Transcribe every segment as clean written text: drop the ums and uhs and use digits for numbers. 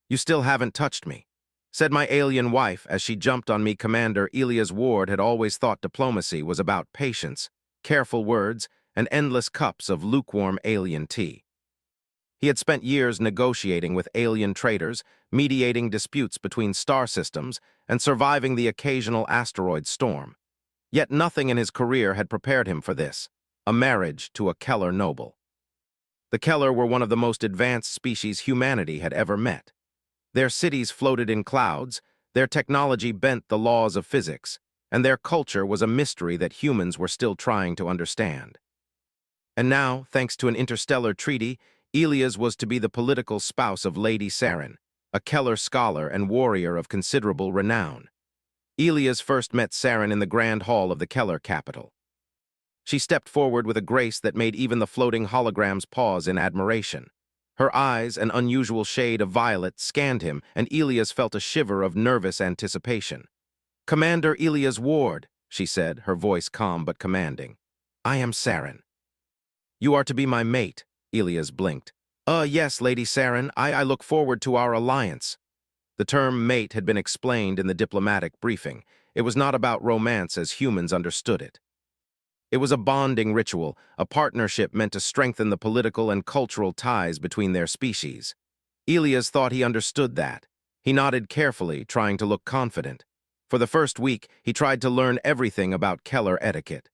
"You still haven't touched me," said my alien wife as she jumped on me. Commander Elias Ward had always thought diplomacy was about patience, careful words, and endless cups of lukewarm alien tea. He had spent years negotiating with alien traders, mediating disputes between star systems, and surviving the occasional asteroid storm. Yet nothing in his career had prepared him for this, a marriage to a Keller noble. The Keller were one of the most advanced species humanity had ever met. Their cities floated in clouds, their technology bent the laws of physics, and their culture was a mystery that humans were still trying to understand. And now, thanks to an interstellar treaty, Elias was to be the political spouse of Lady Saren, a Keller scholar and warrior of considerable renown. Elias first met Saren in the grand hall of the Keller capital. She stepped forward with a grace that made even the floating holograms pause in admiration. Her eyes, an unusual shade of violet, scanned him, and Elias felt a shiver of nervous anticipation. "Commander Elias Ward," she said, her voice calm but commanding. "I am Saren." "You are to be my mate," Elias blinked. Yes, Lady Saren, I look forward to our alliance." The term mate had been explained in the diplomatic briefing. It was not about romance as humans understood it. It was a bonding ritual, a partnership meant to strengthen the political and cultural ties between their species. Elias thought he understood that. He nodded carefully, trying to look confident. For the first week, he tried to learn everything about Keller etiquette.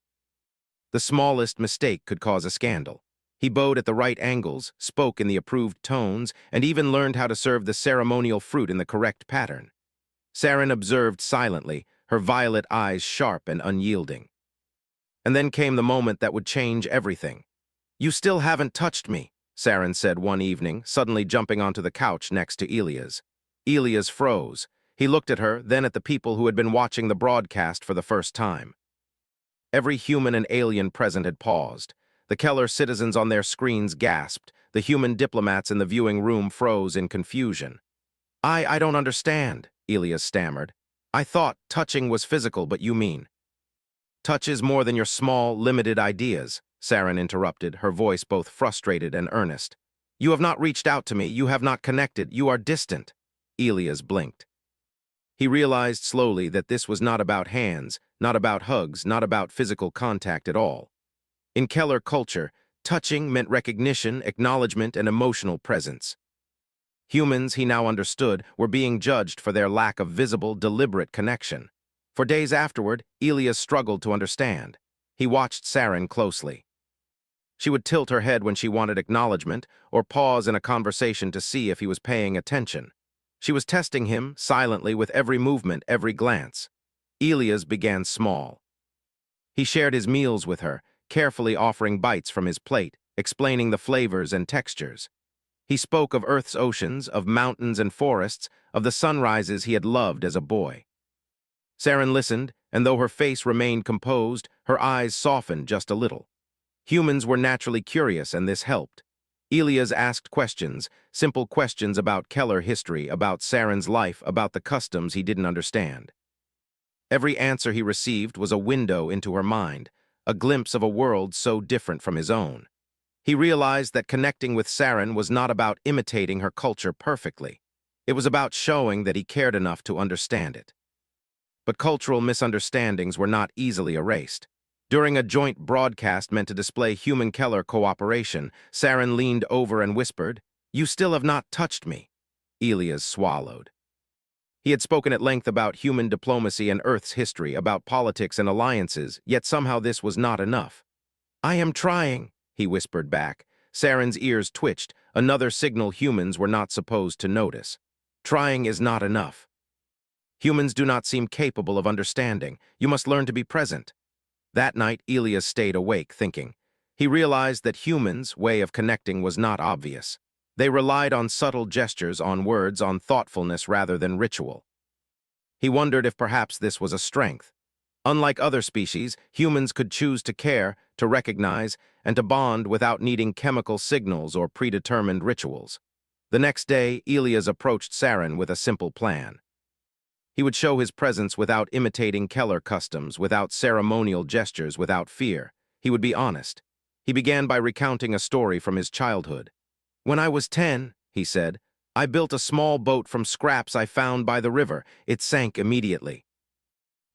The smallest mistake could cause a scandal. He bowed at the right angles, spoke in the approved tones, and even learned how to serve the ceremonial fruit in the correct pattern. Saren observed silently, her violet eyes sharp and unyielding. And then came the moment that would change everything. "You still haven't touched me," Saren said one evening, suddenly jumping onto the couch next to Elias. Elias froze. He looked at her, then at the people who had been watching the broadcast for the first time. Every human and alien present had paused. The Keller citizens on their screens gasped. The human diplomats in the viewing room froze in confusion. I don't understand," Elias stammered. "I thought touching was physical, but you mean—" "Touch is more than your small, limited ideas," Saren interrupted, her voice both frustrated and earnest. "You have not reached out to me, you have not connected, you are distant." Elias blinked. He realized slowly that this was not about hands, not about hugs, not about physical contact at all. In Keller culture, touching meant recognition, acknowledgement, and emotional presence. Humans, he now understood, were being judged for their lack of visible, deliberate connection. For days afterward, Elias struggled to understand. He watched Saren closely. She would tilt her head when she wanted acknowledgement, or pause in a conversation to see if he was paying attention. She was testing him, silently, with every movement, every glance. Elias began small. He shared his meals with her, carefully offering bites from his plate, explaining the flavors and textures. He spoke of Earth's oceans, of mountains and forests, of the sunrises he had loved as a boy. Saren listened, and though her face remained composed, her eyes softened just a little. Humans were naturally curious, and this helped. Elias asked questions, simple questions about Keller history, about Saren's life, about the customs he didn't understand. Every answer he received was a window into her mind, a glimpse of a world so different from his own. He realized that connecting with Saren was not about imitating her culture perfectly. It was about showing that he cared enough to understand it. But cultural misunderstandings were not easily erased. During a joint broadcast meant to display human-Keller cooperation, Saren leaned over and whispered, "You still have not touched me." Elias swallowed. He had spoken at length about human diplomacy and Earth's history, about politics and alliances, yet somehow this was not enough. "I am trying," he whispered back. Saren's ears twitched, another signal humans were not supposed to notice. Trying is not enough. Humans do not seem capable of understanding. You must learn to be present. That night, Elias stayed awake, thinking. He realized that humans' way of connecting was not obvious. They relied on subtle gestures, on words, on thoughtfulness rather than ritual. He wondered if perhaps this was a strength. Unlike other species, humans could choose to care, to recognize, and to bond without needing chemical signals or predetermined rituals. The next day, Elias approached Saren with a simple plan. He would show his presence without imitating Keller customs, without ceremonial gestures, without fear. He would be honest. He began by recounting a story from his childhood. "When I was 10, he said, I built a small boat from scraps I found by the river. It sank immediately.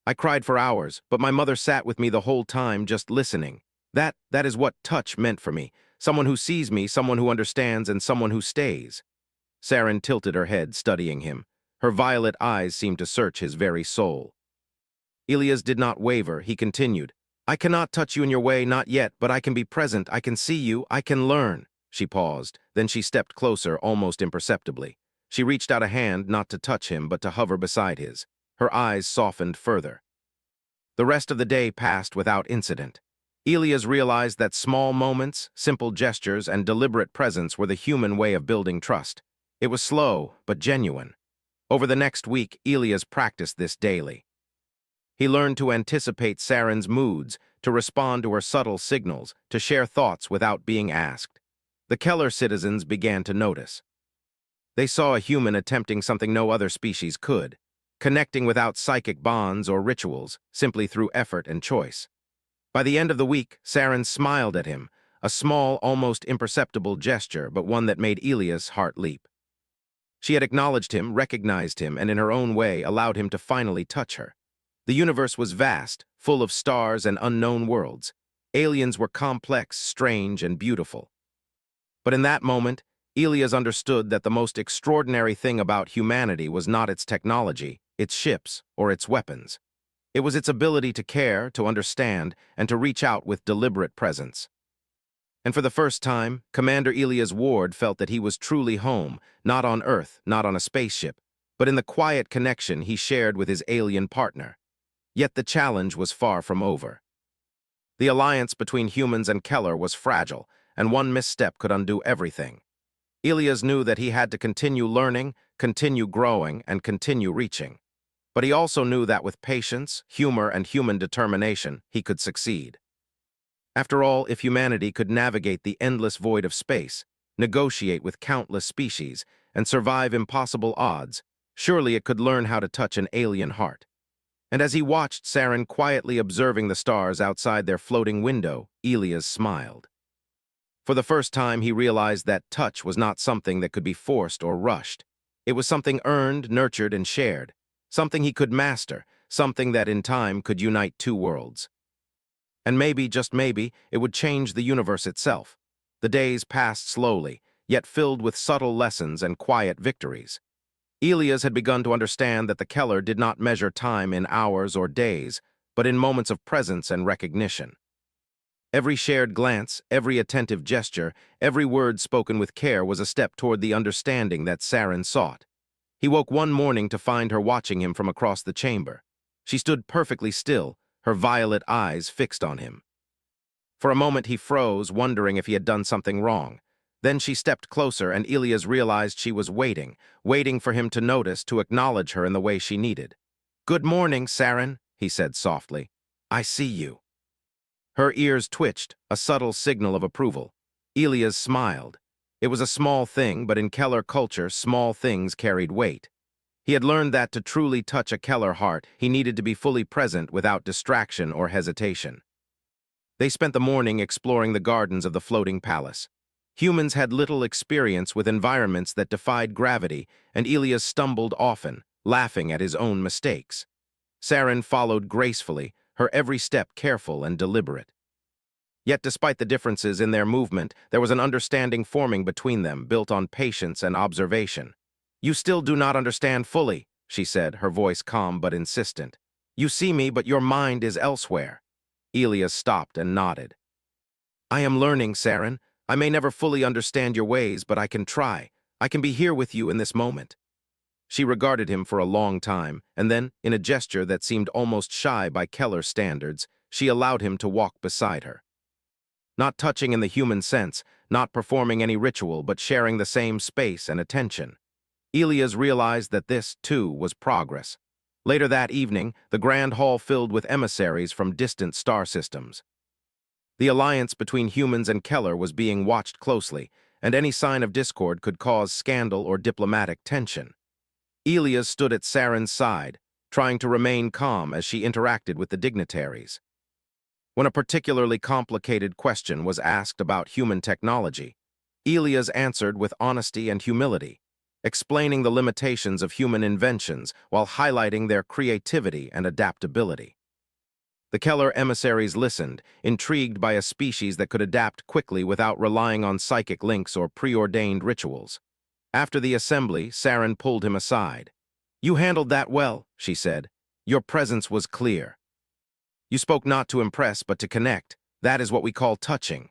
I cried for hours, but my mother sat with me the whole time just listening. That is what touch meant for me. Someone who sees me, someone who understands, and someone who stays. Saren tilted her head, studying him. Her violet eyes seemed to search his very soul. Ilias did not waver. He continued. I cannot touch you in your way, not yet, but I can be present. I can see you. I can learn. She paused. Then she stepped closer, almost imperceptibly. She reached out a hand not to touch him, but to hover beside his. Her eyes softened further. The rest of the day passed without incident. Ilias realized that small moments, simple gestures, and deliberate presence were the human way of building trust. It was slow, but genuine. Over the next week, Ilias practiced this daily. He learned to anticipate Saren's moods, to respond to her subtle signals, to share thoughts without being asked. The Keller citizens began to notice. They saw a human attempting something no other species could, connecting without psychic bonds or rituals, simply through effort and choice. By the end of the week, Saren smiled at him, a small, almost imperceptible gesture, but one that made Ilias' heart leap. She had acknowledged him, recognized him, and in her own way allowed him to finally touch her. The universe was vast, full of stars and unknown worlds. Aliens were complex, strange, and beautiful. But in that moment, Ilias understood that the most extraordinary thing about humanity was not its technology, its ships, or its weapons. It was its ability to care, to understand, and to reach out with deliberate presence. And for the first time, Commander Ilias Ward felt that he was truly home, not on Earth, not on a spaceship, but in the quiet connection he shared with his alien partner. Yet the challenge was far from over. The alliance between humans and Keller was fragile, and one misstep could undo everything. Ilias knew that he had to continue learning, continue growing, and continue reaching. But he also knew that with patience, humor, and human determination, he could succeed. After all, if humanity could navigate the endless void of space, negotiate with countless species, and survive impossible odds, surely it could learn how to touch an alien heart. And as he watched Saren quietly observing the stars outside their floating window, Ilias smiled. For the first time, he realized that touch was not something that could be forced or rushed. It was something earned, nurtured, and shared. Something he could master, something that in time could unite two worlds. And maybe, just maybe, it would change the universe itself. The days passed slowly, yet filled with subtle lessons and quiet victories. Ilias had begun to understand that the Keller did not measure time in hours or days, but in moments of presence and recognition. Every shared glance, every attentive gesture, every word spoken with care was a step toward the understanding that Saren sought. He woke one morning to find her watching him from across the chamber. She stood perfectly still, her violet eyes fixed on him. For a moment he froze, wondering if he had done something wrong. Then she stepped closer, and Ilias realized she was waiting for him to notice, to acknowledge her in the way she needed. "Good morning, Saren," he said softly. "I see you." Her ears twitched, a subtle signal of approval. Ilias smiled. It was a small thing, but in Keller culture, small things carried weight. He had learned that to truly touch a Keller heart, he needed to be fully present without distraction or hesitation. They spent the morning exploring the gardens of the floating palace. Humans had little experience with environments that defied gravity, and Ilias stumbled often, laughing at his own mistakes. Saren followed gracefully, her every step careful and deliberate. Yet despite the differences in their movement, there was an understanding forming between them, built on patience and observation. "You still do not understand fully," she said, her voice calm but insistent. "You see me, but your mind is elsewhere." Ilias stopped and nodded. "I am learning, Saren. I may never fully understand your ways, but I can try. I can be here with you in this moment." She regarded him for a long time, and then, in a gesture that seemed almost shy by Keller standards, she allowed him to walk beside her. Not touching in the human sense, not performing any ritual, but sharing the same space and attention. Ilias realized that this, too, was progress. Later that evening, the grand hall filled with emissaries from distant star systems. The alliance between humans and Keller was being watched closely, and any sign of discord could cause scandal or diplomatic tension. Ilias stood at Saren's side, trying to remain calm as she interacted with the dignitaries. When a particularly complicated question was asked about human technology, Ilias answered with honesty and humility. explaining the limitations of human inventions while highlighting their creativity and adaptability. The Keller emissaries listened, intrigued by a species that could adapt quickly without relying on psychic links or preordained rituals. After the assembly, Saren pulled him aside. "You handled that well," she said. "Your presence was clear. You spoke not to impress, but to connect. That is what we call touching."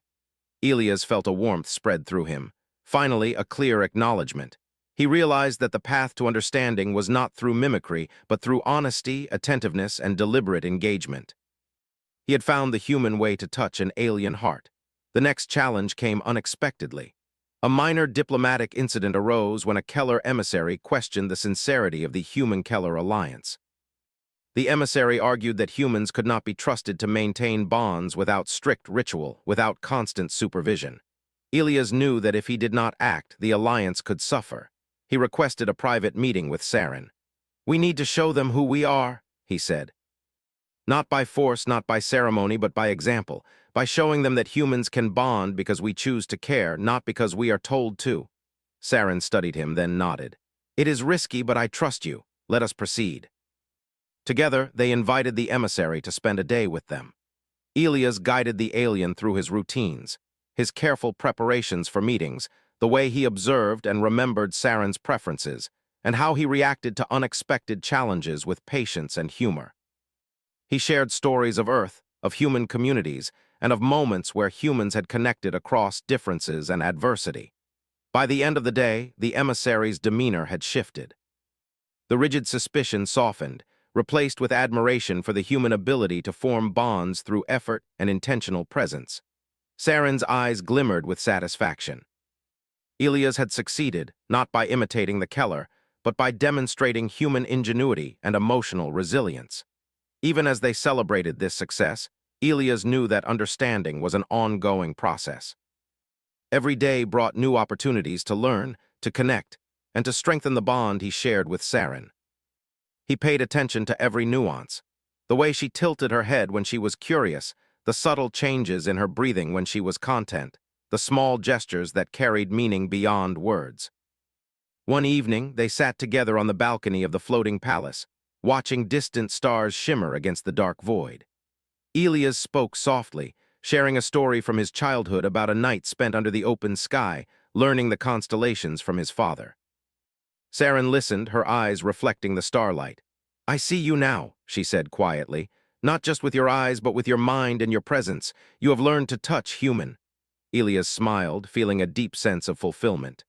Elias felt a warmth spread through him. Finally, a clear acknowledgement. He realized that the path to understanding was not through mimicry, but through honesty, attentiveness, and deliberate engagement. He had found the human way to touch an alien heart. The next challenge came unexpectedly. A minor diplomatic incident arose when a Keller emissary questioned the sincerity of the human-Keller alliance. The emissary argued that humans could not be trusted to maintain bonds without strict ritual, without constant supervision. Elias knew that if he did not act, the alliance could suffer. He requested a private meeting with Saren. "We need to show them who we are," he said. "Not by force, not by ceremony, but by example, by showing them that humans can bond because we choose to care, not because we are told to." Saren studied him, then nodded. "It is risky, but I trust you. Let us proceed." Together, they invited the emissary to spend a day with them. Elias guided the alien through his routines, his careful preparations for meetings, the way he observed and remembered Saren's preferences, and how he reacted to unexpected challenges with patience and humor. He shared stories of Earth, of human communities, and of moments where humans had connected across differences and adversity. By the end of the day, the emissary's demeanor had shifted. The rigid suspicion softened, replaced with admiration for the human ability to form bonds through effort and intentional presence. Saren's eyes glimmered with satisfaction. Elias had succeeded, not by imitating the Keller, but by demonstrating human ingenuity and emotional resilience. Even as they celebrated this success, Elias knew that understanding was an ongoing process. Every day brought new opportunities to learn, to connect, and to strengthen the bond he shared with Saren. He paid attention to every nuance, the way she tilted her head when she was curious, the subtle changes in her breathing when she was content, the small gestures that carried meaning beyond words. One evening, they sat together on the balcony of the floating palace, watching distant stars shimmer against the dark void. Elias spoke softly, sharing a story from his childhood about a night spent under the open sky, learning the constellations from his father. Saren listened, her eyes reflecting the starlight. "I see you now," she said quietly. "Not just with your eyes, but with your mind and your presence. You have learned to touch human." Elias smiled, feeling a deep sense of fulfillment.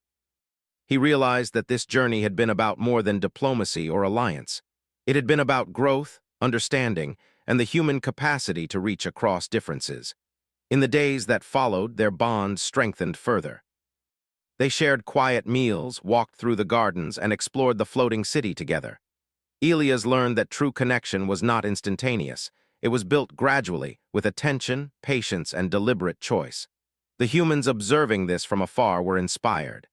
He realized that this journey had been about more than diplomacy or alliance. It had been about growth, understanding, and the human capacity to reach across differences. In the days that followed, their bond strengthened further. They shared quiet meals, walked through the gardens, and explored the floating city together. Elias learned that true connection was not instantaneous. It was built gradually, with attention, patience, and deliberate choice. The humans observing this from afar were inspired.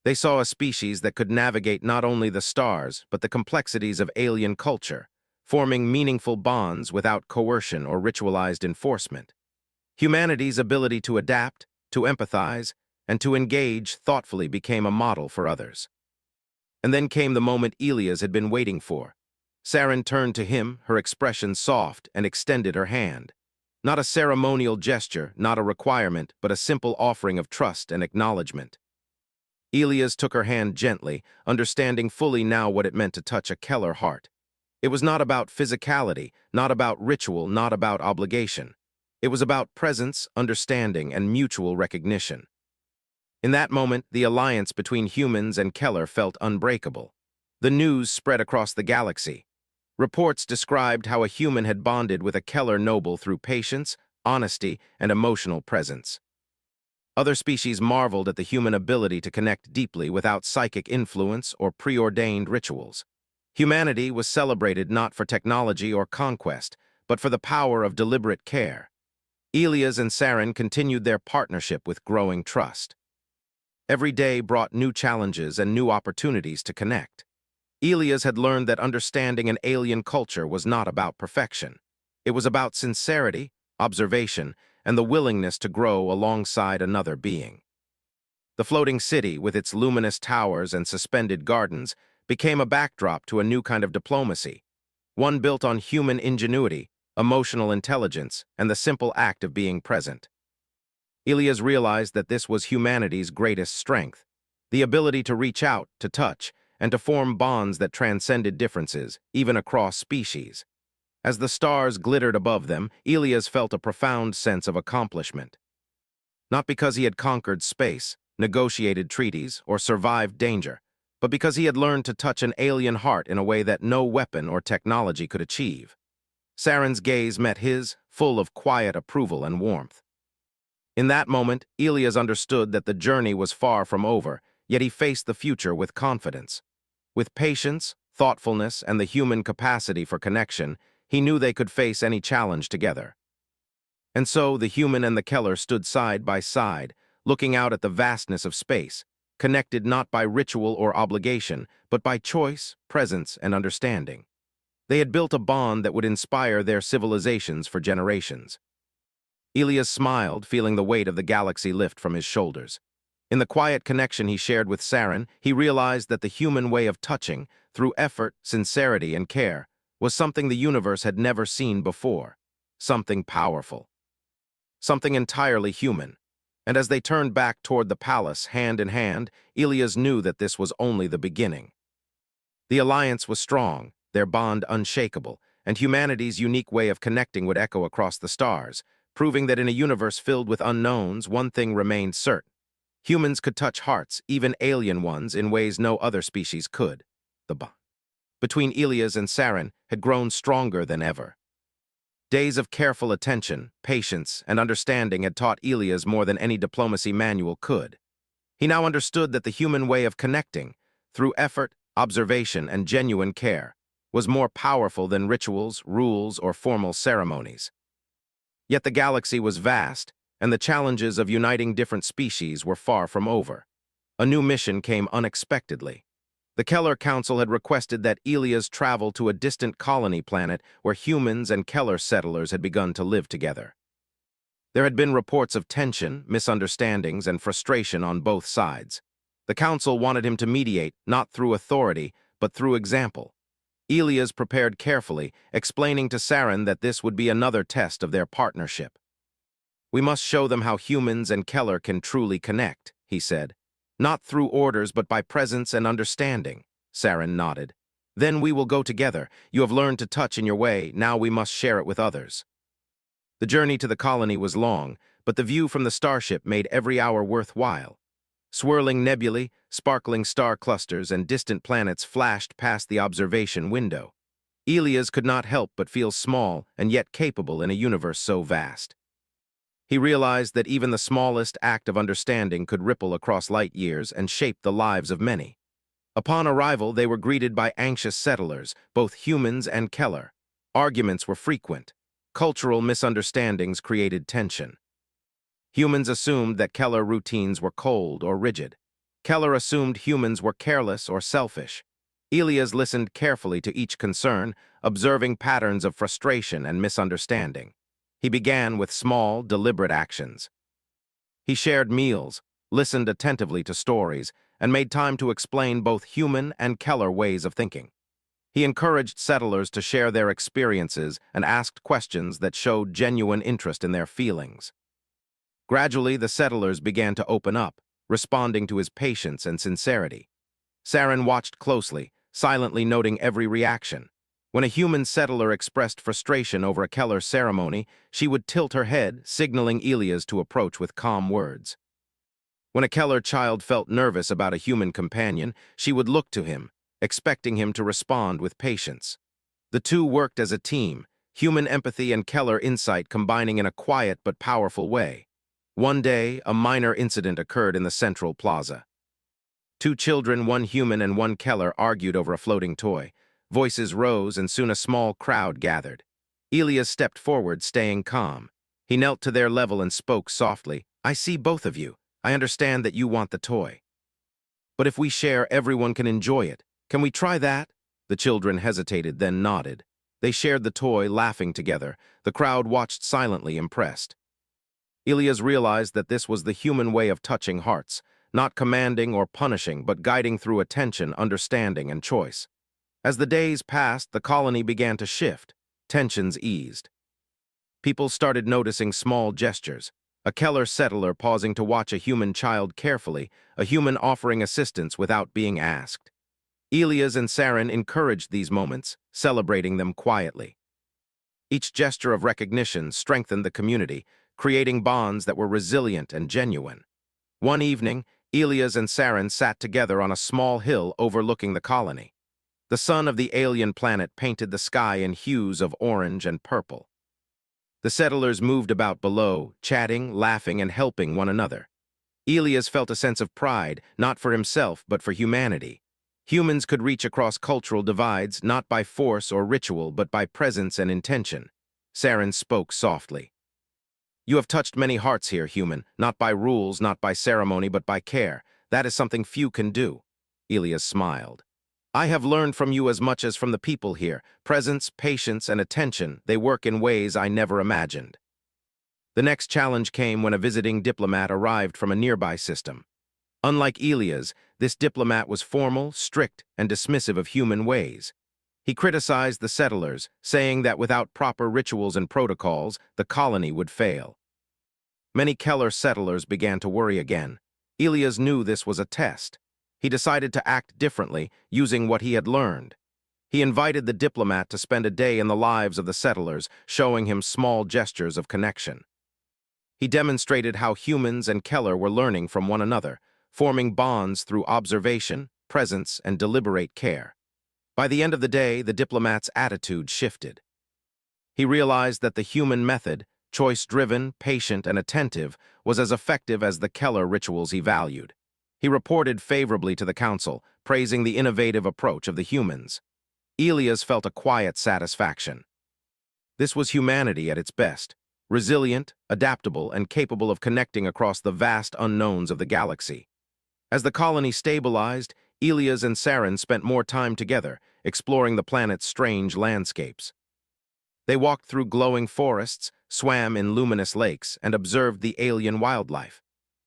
They saw a species that could navigate not only the stars, but the complexities of alien culture, forming meaningful bonds without coercion or ritualized enforcement. Humanity's ability to adapt, to empathize, and to engage thoughtfully became a model for others. And then came the moment Elias had been waiting for. Saren turned to him, her expression soft, and extended her hand. Not a ceremonial gesture, not a requirement, but a simple offering of trust and acknowledgement. Elias took her hand gently, understanding fully now what it meant to touch a Keller heart. It was not about physicality, not about ritual, not about obligation. It was about presence, understanding, and mutual recognition. In that moment, the alliance between humans and Keller felt unbreakable. The news spread across the galaxy. Reports described how a human had bonded with a Keller noble through patience, honesty, and emotional presence. Other species marveled at the human ability to connect deeply without psychic influence or preordained rituals. Humanity was celebrated not for technology or conquest, but for the power of deliberate care. Elias and Saren continued their partnership with growing trust. Every day brought new challenges and new opportunities to connect. Elias had learned that understanding an alien culture was not about perfection. It was about sincerity, observation, and the willingness to grow alongside another being. The floating city, with its luminous towers and suspended gardens, became a backdrop to a new kind of diplomacy, one built on human ingenuity, emotional intelligence, and the simple act of being present. Ilias realized that this was humanity's greatest strength, the ability to reach out, to touch, and to form bonds that transcended differences, even across species. As the stars glittered above them, Ilias felt a profound sense of accomplishment. Not because he had conquered space, negotiated treaties, or survived danger, but because he had learned to touch an alien heart in a way that no weapon or technology could achieve. Saren's gaze met his, full of quiet approval and warmth. In that moment, Ilias understood that the journey was far from over, yet he faced the future with confidence. With patience, thoughtfulness, and the human capacity for connection, he knew they could face any challenge together. And so the human and the Keller stood side by side, looking out at the vastness of space, connected not by ritual or obligation, but by choice, presence, and understanding. They had built a bond that would inspire their civilizations for generations. Ilias smiled, feeling the weight of the galaxy lift from his shoulders. In the quiet connection he shared with Saren, he realized that the human way of touching, through effort, sincerity, and care, was something the universe had never seen before, something powerful, something entirely human. And as they turned back toward the palace, hand in hand, Ilias knew that this was only the beginning. The alliance was strong, their bond unshakable, and humanity's unique way of connecting would echo across the stars, proving that in a universe filled with unknowns, one thing remained certain. Humans could touch hearts, even alien ones, in ways no other species could. The bond between Ilias and Saren had grown stronger than ever. Days of careful attention, patience, and understanding had taught Ilias more than any diplomacy manual could. He now understood that the human way of connecting, through effort, observation, and genuine care, was more powerful than rituals, rules, or formal ceremonies. Yet the galaxy was vast, and the challenges of uniting different species were far from over. A new mission came unexpectedly. The Keller Council had requested that Ilias travel to a distant colony planet where humans and Keller settlers had begun to live together. There had been reports of tension, misunderstandings, and frustration on both sides. The Council wanted him to mediate, not through authority, but through example. Ilias prepared carefully, explaining to Saren that this would be another test of their partnership. "We must show them how humans and Keller can truly connect," he said. "Not through orders, but by presence and understanding." Saren nodded. "Then we will go together. You have learned to touch in your way, now we must share it with others." The journey to the colony was long, but the view from the starship made every hour worthwhile. Swirling nebulae, sparkling star clusters, and distant planets flashed past the observation window. Ilias could not help but feel small and yet capable in a universe so vast. He realized that even the smallest act of understanding could ripple across light years and shape the lives of many. Upon arrival, they were greeted by anxious settlers, both humans and Keller. Arguments were frequent. Cultural misunderstandings created tension. Humans assumed that Keller routines were cold or rigid. Keller assumed humans were careless or selfish. Ilias listened carefully to each concern, observing patterns of frustration and misunderstanding. He began with small, deliberate actions. He shared meals, listened attentively to stories, and made time to explain both human and Keller ways of thinking. He encouraged settlers to share their experiences and asked questions that showed genuine interest in their feelings. Gradually, the settlers began to open up, responding to his patience and sincerity. Saren watched closely, silently noting every reaction. When a human settler expressed frustration over a Keller ceremony, she would tilt her head, signaling Ilias to approach with calm words. When a Keller child felt nervous about a human companion, she would look to him, expecting him to respond with patience. The two worked as a team, human empathy and Keller insight combining in a quiet but powerful way. One day, a minor incident occurred in the central plaza. Two children, one human and one Keller, argued over a floating toy. Voices rose, and soon a small crowd gathered. Ilias stepped forward, staying calm. He knelt to their level and spoke softly. "I see both of you. I understand that you want the toy. But if we share, everyone can enjoy it. Can we try that?" The children hesitated, then nodded. They shared the toy, laughing together. The crowd watched silently, impressed. Ilias realized that this was the human way of touching hearts, not commanding or punishing, but guiding through attention, understanding, and choice. As the days passed, the colony began to shift. Tensions eased. People started noticing small gestures. A Keller settler pausing to watch a human child carefully, a human offering assistance without being asked. Elias and Saren encouraged these moments, celebrating them quietly. Each gesture of recognition strengthened the community, creating bonds that were resilient and genuine. One evening, Elias and Saren sat together on a small hill overlooking the colony. The sun of the alien planet painted the sky in hues of orange and purple. The settlers moved about below, chatting, laughing, and helping one another. Elias felt a sense of pride, not for himself, but for humanity. Humans could reach across cultural divides, not by force or ritual, but by presence and intention. Saren spoke softly. "You have touched many hearts here, human, not by rules, not by ceremony, but by care. That is something few can do." Elias smiled. "I have learned from you as much as from the people here. Presence, patience, and attention, they work in ways I never imagined." The next challenge came when a visiting diplomat arrived from a nearby system. Unlike Elias, this diplomat was formal, strict, and dismissive of human ways. He criticized the settlers, saying that without proper rituals and protocols, the colony would fail. Many Keller settlers began to worry again. Elias knew this was a test. He decided to act differently, using what he had learned. He invited the diplomat to spend a day in the lives of the settlers, showing him small gestures of connection. He demonstrated how humans and Keller were learning from one another, forming bonds through observation, presence, and deliberate care. By the end of the day, the diplomat's attitude shifted. He realized that the human method, choice-driven, patient, and attentive, was as effective as the Keller rituals he valued. He reported favorably to the council, praising the innovative approach of the humans. Elias felt a quiet satisfaction. This was humanity at its best, resilient, adaptable, and capable of connecting across the vast unknowns of the galaxy. As the colony stabilized, Elias and Saren spent more time together, exploring the planet's strange landscapes. They walked through glowing forests, swam in luminous lakes, and observed the alien wildlife.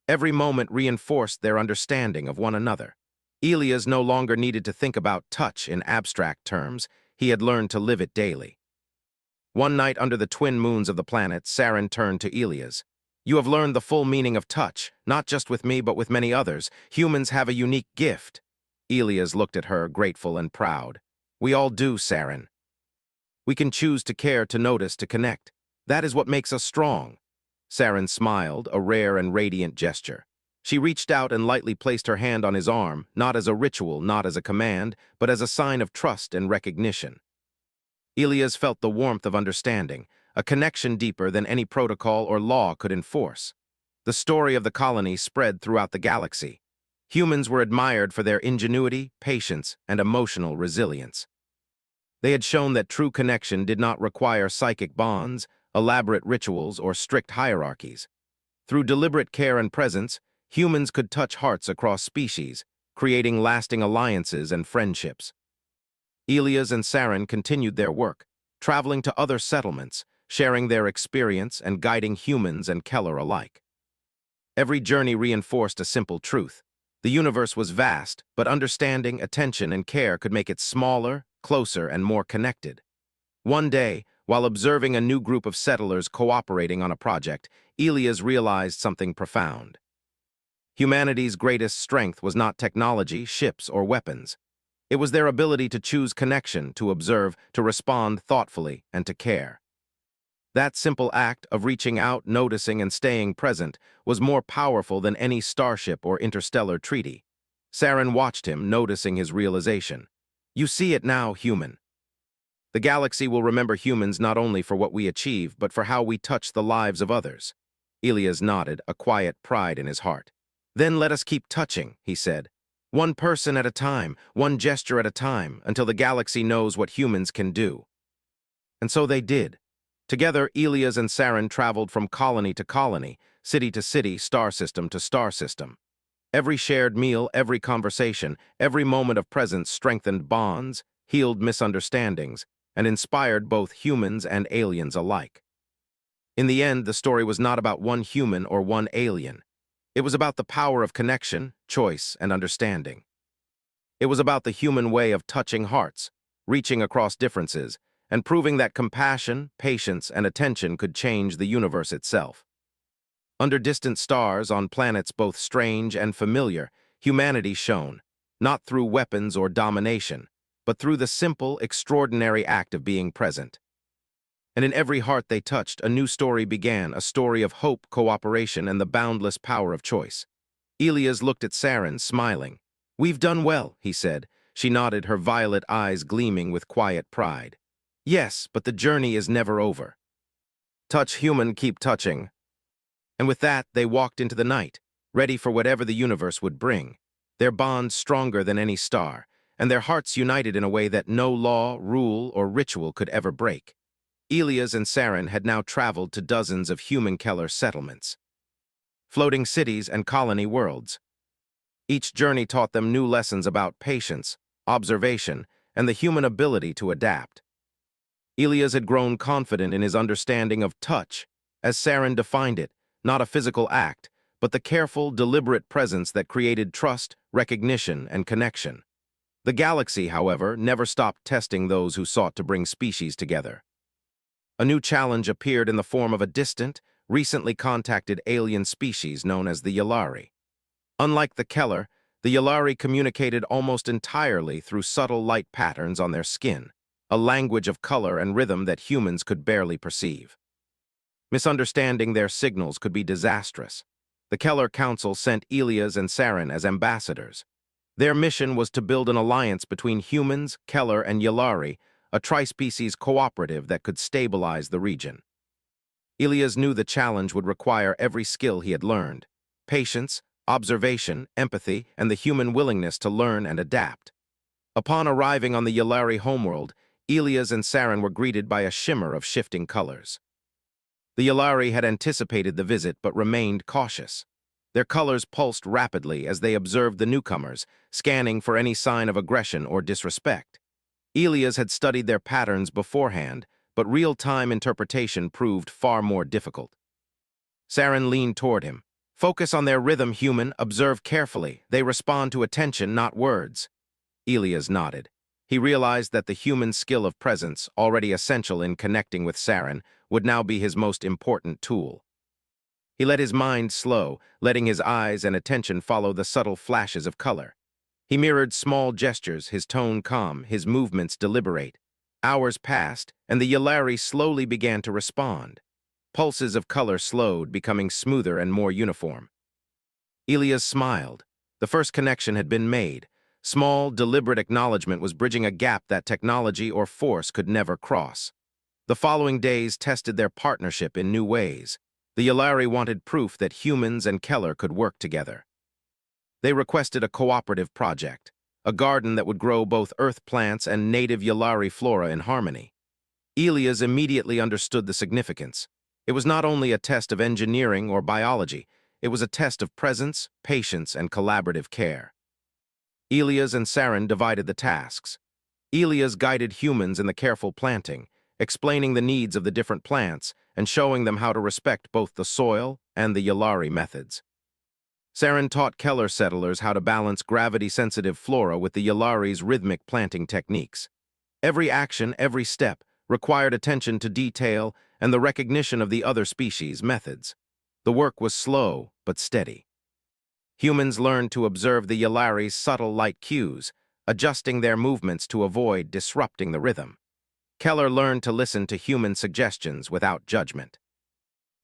Every moment reinforced their understanding of one another. Elias no longer needed to think about touch in abstract terms. He had learned to live it daily. One night under the twin moons of the planet, Saren turned to Elias. "You have learned the full meaning of touch, not just with me, but with many others. Humans have a unique gift." Elias looked at her, grateful and proud. "We all do, Saren. We can choose to care, to notice, to connect. That is what makes us strong." Saren smiled, a rare and radiant gesture. She reached out and lightly placed her hand on his arm, not as a ritual, not as a command, but as a sign of trust and recognition. Elias felt the warmth of understanding, a connection deeper than any protocol or law could enforce. The story of the colony spread throughout the galaxy. Humans were admired for their ingenuity, patience, and emotional resilience. They had shown that true connection did not require psychic bonds, elaborate rituals, or strict hierarchies. Through deliberate care and presence, humans could touch hearts across species, creating lasting alliances and friendships. Elias and Saren continued their work, traveling to other settlements, sharing their experience and guiding humans and Keller alike. Every journey reinforced a simple truth. The universe was vast, but understanding, attention, and care could make it smaller, closer, and more connected. One day, while observing a new group of settlers cooperating on a project, Elias realized something profound. Humanity's greatest strength was not technology, ships, or weapons. It was their ability to choose connection, to observe, to respond thoughtfully, and to care. That simple act of reaching out, noticing, and staying present was more powerful than any starship or interstellar treaty. Saren watched him, noticing his realization. "You see it now, human. The galaxy will remember humans not only for what we achieve, but for how we touch the lives of others." Elias nodded, a quiet pride in his heart. "Then let us keep touching," he said. "One person at a time, one gesture at a time, until the galaxy knows what humans can do." And so they did. Together, Elias and Saren traveled from colony to colony, city to city, star system to star system. Every shared meal, every conversation, every moment of presence strengthened bonds, healed misunderstandings, and inspired both humans and aliens alike. In the end, the story was not about one human or one alien. It was about the power of connection, choice, and understanding. It was about the human way of touching hearts, reaching across differences, and proving that compassion, patience, and attention could change the universe itself. Under distant stars, on planets both strange and familiar, humanity shone, not through weapons or domination, but through the simple, extraordinary act of being present. And in every heart they touched, a new story began, a story of hope, cooperation, and the boundless power of choice. Elias looked at Saren, smiling. "We've done well," he said. She nodded, her violet eyes gleaming with quiet pride. "Yes, but the journey is never over. Touch human, keep touching." And with that, they walked into the night, ready for whatever the universe would bring, their bond stronger than any star, and their hearts united in a way that no law, rule, or ritual could ever break. Elias and Saren had now traveled to dozens of human Keller settlements, floating cities and colony worlds. Each journey taught them new lessons about patience, observation, and the human ability to adapt. Elias had grown confident in his understanding of touch, as Saren defined it, not a physical act, but the careful, deliberate presence that created trust, recognition, and connection. The galaxy, however, never stopped testing those who sought to bring species together. A new challenge appeared in the form of a distant, recently contacted alien species known as the Yllari. Unlike the Keller, the Yllari communicated almost entirely through subtle light patterns on their skin, a language of color and rhythm that humans could barely perceive. Misunderstanding their signals could be disastrous. The Keller Council sent Elias and Saren as ambassadors. Their mission was to build an alliance between humans, Keller, and Yllari, a tri-species cooperative that could stabilize the region. Elias knew the challenge would require every skill he had learned: patience, observation, empathy, and the human willingness to learn and adapt. Upon arriving on the Yllari homeworld, Elias and Saren were greeted by a shimmer of shifting colors. The Yllari had anticipated the visit but remained cautious. Their colors pulsed rapidly as they observed the newcomers, scanning for any sign of aggression or disrespect. Elias had studied their patterns beforehand, but real-time interpretation proved far more difficult. Saren leaned toward him. "Focus on their rhythm, human. Observe carefully. They respond to attention, not words." Elias nodded. He realized that the human skill of presence, already essential in connecting with Saren, would now be his most important tool. He let his mind slow, letting his eyes and attention follow the subtle flashes of color. He mirrored small gestures, his tone calm, his movements deliberate. Hours passed, and the Yllari slowly began to respond. Pulses of color slowed, becoming smoother and more uniform. Elias smiled. The first connection had been made. Small, deliberate acknowledgement was bridging a gap that technology or force could never cross. The following days tested their partnership in new ways. The Yllari wanted proof that humans and Keller could work together. They requested a cooperative project, a garden that would grow both earth plants and native Yllari flora in harmony. Elias immediately understood the significance. It was not only a test of engineering or biology, it was a test of presence, patience, and collaborative care. Elias and Saren divided the tasks. Elias guided humans in the careful planting, explaining the needs of the different plants and showing them how to respect both the soil and the Yllari methods. Saren taught Keller settlers how to balance gravity-sensitive flora with the Yllari's rhythmic planting techniques. Every action, every step, required attention to detail and the recognition of the other species' methods. The work was slow but steady. Humans learned to observe the Yllari's subtle light cues, adjusting their movements to avoid disrupting the rhythm. Keller learned to listen to human suggestions without judgment.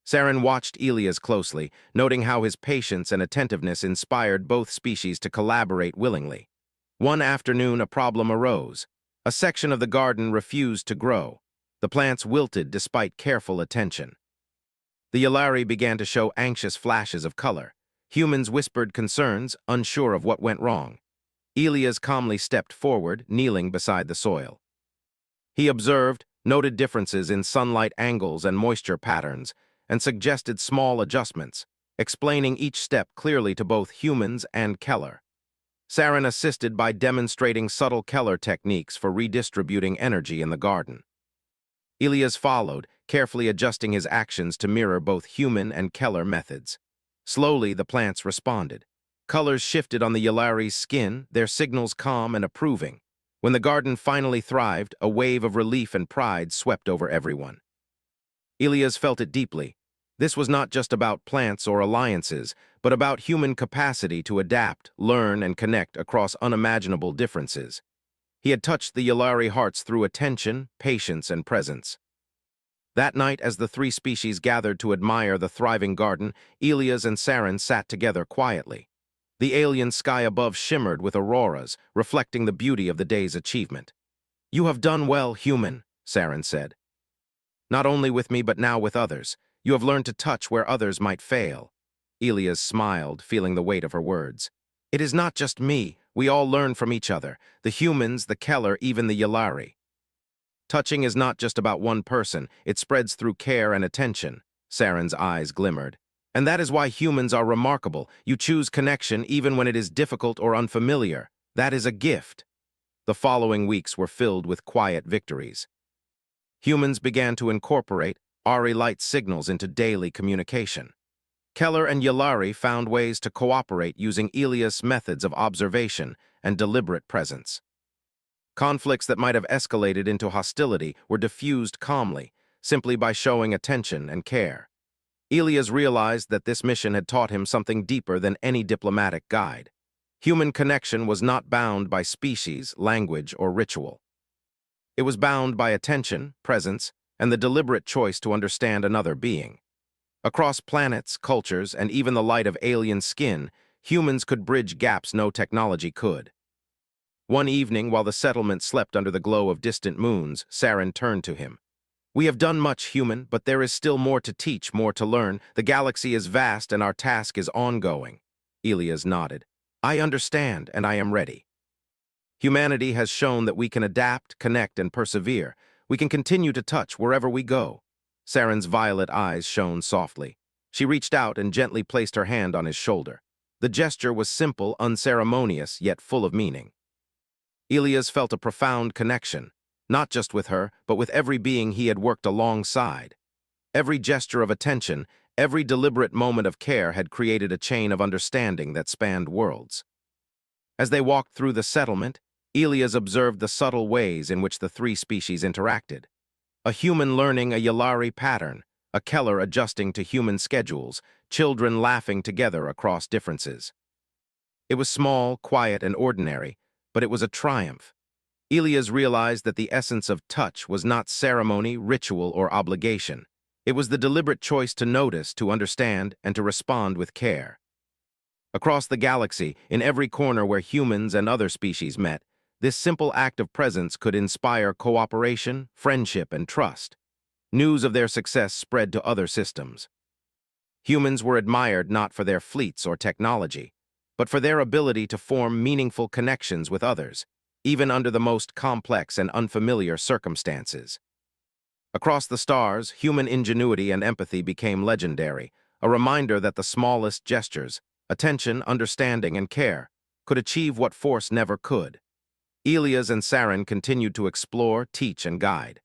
Saren watched Elias closely, noting how his patience and attentiveness inspired both species to collaborate willingly. One afternoon, a problem arose. A section of the garden refused to grow. The plants wilted despite careful attention. The Yllari began to show anxious flashes of color. Humans whispered concerns, unsure of what went wrong. Elias calmly stepped forward, kneeling beside the soil. He observed, noted differences in sunlight angles and moisture patterns, and suggested small adjustments, explaining each step clearly to both humans and Keller. Saren assisted by demonstrating subtle Keller techniques for redistributing energy in the garden. Elias followed, carefully adjusting his actions to mirror both human and Keller methods. Slowly, the plants responded. Colors shifted on the Yalari's skin, their signals calm and approving. When the garden finally thrived, a wave of relief and pride swept over everyone. Elias felt it deeply. This was not just about plants or alliances, but about human capacity to adapt, learn, and connect across unimaginable differences. He had touched the Yalari hearts through attention, patience, and presence. That night, as the three species gathered to admire the thriving garden, Elias and Saren sat together quietly. The alien sky above shimmered with auroras, reflecting the beauty of the day's achievement. "You have done well, human," Saren said. "Not only with me, but now with others. You have learned to touch where others might fail." Elias smiled, feeling the weight of her words. "It is not just me. We all learn from each other. The humans, the Keller, even the Yalari. Touching is not just about one person. It spreads through care and attention." Saren's eyes glimmered. "And that is why humans are remarkable. You choose connection even when it is difficult or unfamiliar. That is a gift." The following weeks were filled with quiet victories. Humans began to incorporate Ari light signals into daily communication. Keller and Yalari found ways to cooperate using Elias methods of observation and deliberate presence. Conflicts that might have escalated into hostility were diffused calmly, simply by showing attention and care. Elias realized that this mission had taught him something deeper than any diplomatic guide. Human connection was not bound by species, language, or ritual. It was bound by attention, presence, and the deliberate choice to understand another being. Across planets, cultures, and even the light of alien skin, humans could bridge gaps no technology could. One evening, while the settlement slept under the glow of distant moons, Saren turned to him. "We have done much, human, but there is still more to teach, more to learn. The galaxy is vast and our task is ongoing." Elias nodded. "I understand, and I am ready. Humanity has shown that we can adapt, connect, and persevere. We can continue to touch wherever we go." Saren's violet eyes shone softly. She reached out and gently placed her hand on his shoulder. The gesture was simple, unceremonious, yet full of meaning. Elias felt a profound connection, not just with her, but with every being he had worked alongside. Every gesture of attention, every deliberate moment of care had created a chain of understanding that spanned worlds. As they walked through the settlement, Elias observed the subtle ways in which the three species interacted. A human learning a Yalari pattern, a Keller adjusting to human schedules, children laughing together across differences. It was small, quiet, and ordinary, but it was a triumph. Elias realized that the essence of touch was not ceremony, ritual, or obligation. It was the deliberate choice to notice, to understand, and to respond with care. Across the galaxy, in every corner where humans and other species met, this simple act of presence could inspire cooperation, friendship, and trust. News of their success spread to other systems. Humans were admired not for their fleets or technology, but for their ability to form meaningful connections with others, even under the most complex and unfamiliar circumstances. Across the stars, human ingenuity and empathy became legendary, a reminder that the smallest gestures, attention, understanding, and care, could achieve what force never could. Elias and Saren continued to explore, teach, and guide.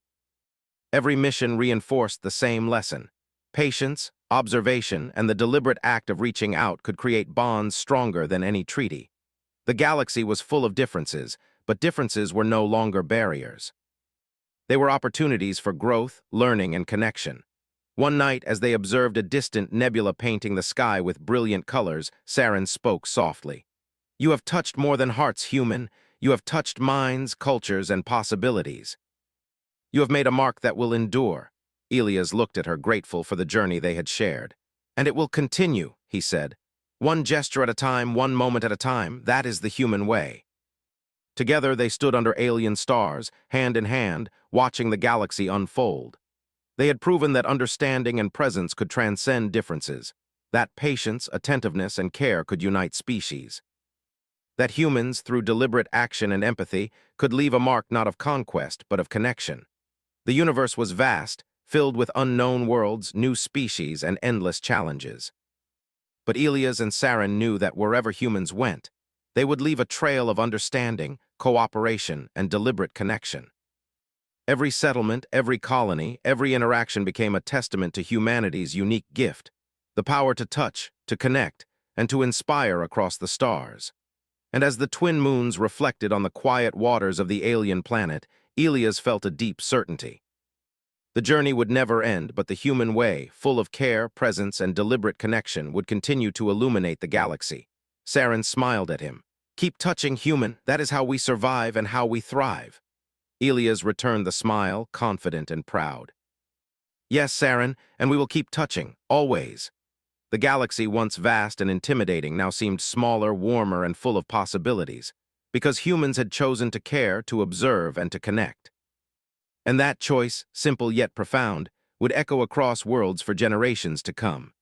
Every mission reinforced the same lesson. Patience, observation, and the deliberate act of reaching out could create bonds stronger than any treaty. The galaxy was full of differences, but differences were no longer barriers. They were opportunities for growth, learning, and connection. One night, as they observed a distant nebula painting the sky with brilliant colors, Saren spoke softly. "You have touched more than hearts, human. You have touched minds, cultures, and possibilities. You have made a mark that will endure." Elias looked at her, grateful for the journey they had shared. "And it will continue," he said. "One gesture at a time, one moment at a time, that is the human way." Together they stood under alien stars, hand in hand, watching the galaxy unfold. They had proven that understanding and presence could transcend differences, that patience, attentiveness, and care could unite species, that humans, through deliberate action and empathy, could leave a mark not of conquest, but of connection. The universe was vast, filled with unknown worlds, new species, and endless challenges. But Elias and Saren knew that wherever humans went, they would leave a trail of understanding, cooperation, and deliberate connection. Every settlement, every colony, every interaction became a testament to humanity's unique gift, the power to touch, to connect, and to inspire across the stars. And as the twin moons reflected on the quiet waters of the alien planet, Elias felt a deep certainty. The journey would never end, but the human way, full of care, presence, and deliberate connection, would continue to illuminate the galaxy. Saren smiled at him. "Keep touching, human. That is how we survive and how we thrive." Elias returned the smile, confident and proud. "Yes, Saren, and we will keep touching, always." The galaxy, once vast and intimidating, now seemed smaller, warmer, and full of possibilities, because humans had chosen to care, to observe, and to connect. And that choice, simple yet profound, would echo across worlds for generations to come.